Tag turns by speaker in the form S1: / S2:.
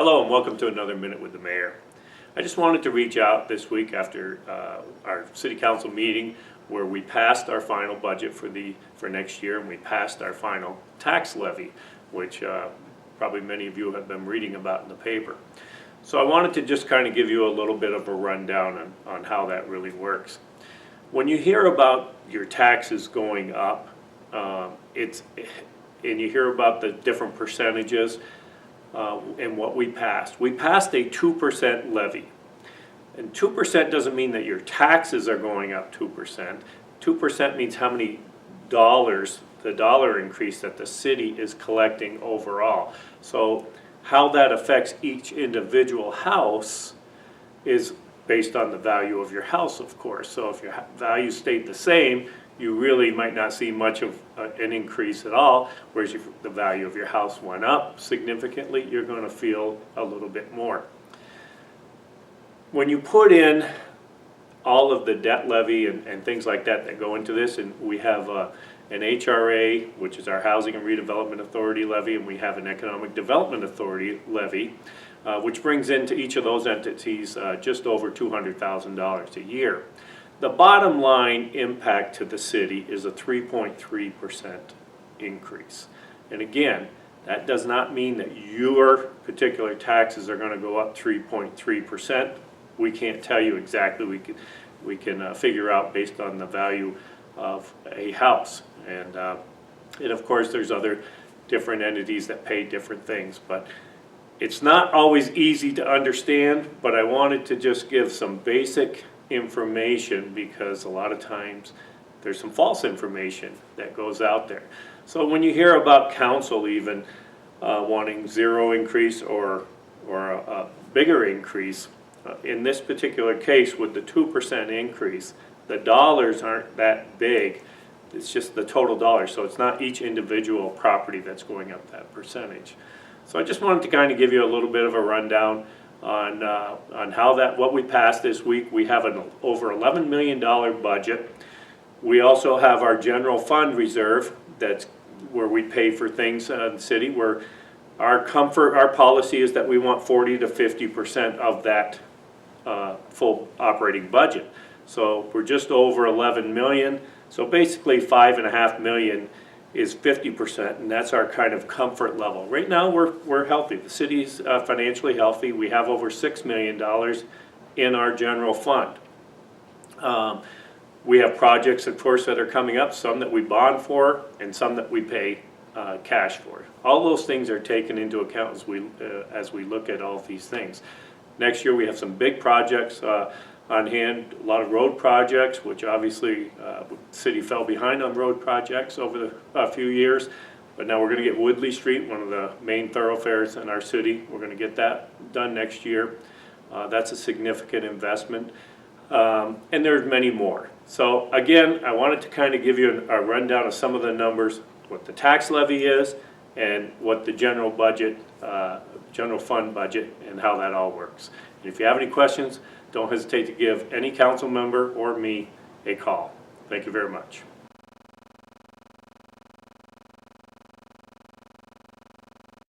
S1: Hello and welcome to another Minute with the Mayor. I just wanted to reach out this week after our City Council meeting where we passed our final budget for next year, and we passed our final tax levy, which probably many of you have been reading about in the paper. So I wanted to just kind of give you a little bit of a rundown on how that really works. When you hear about your taxes going up, and you hear about the different percentages, and what we passed a 2% levy. And 2% doesn't mean that your taxes are going up 2%. 2% means how many dollars, the dollar increase that the city is collecting overall. So how that affects each individual house is based on the value of your house, of course. So if your value stayed the same, you really might not see much of an increase at all, whereas if the value of your house went up significantly, you're going to feel a little bit more. When you put in all of the debt levy and things like that go into this, and we have an HRA, which is our Housing and Redevelopment Authority levy, and we have an Economic Development Authority levy, which brings into each of those entities just over $200,000 a year. The bottom line impact to the city is a 3.3% increase. And again, that does not mean that your particular taxes are going to go up 3.3%. We can't tell you exactly. We can figure out based on the value of a house. And of course, there's other different entities that pay different things. But it's not always easy to understand, but I wanted to just give some basic information because a lot of times there's some false information that goes out there. So when you hear about council even wanting zero increase or a bigger increase, in this particular case with the 2% increase, the dollars aren't that big. It's just the total dollars. So it's not each individual property that's going up that percentage. So I just wanted to kind of give you a little bit of a rundown on how what we passed this week. We have an over $11 million budget. We also have our general fund reserve, that's where we pay for things in the city, where our policy is that we want 40 to 50% of that full operating budget. So we're just over 11 million. So basically $5.5 million is 50%, and that's our kind of comfort level. Right now we're healthy. The city's financially healthy. We have over $6 million in our general fund. We have projects, of course, that are coming up, some that we bond for and some that we pay cash for. All those things are taken into account as we look at all of these things. Next year we have some big projects on hand, a lot of road projects, which obviously the city fell behind on road projects over a few years, but now we're going to get Woodley Street, one of the main thoroughfares in our city. We're going to get that done next year. That's a significant investment, and there's many more. So again, I wanted to kind of give you a rundown of some of the numbers, what the tax levy is, and what the general budget, general fund budget, and how that all works. And if you have any questions, don't hesitate to give any council member or me a call. Thank you very much.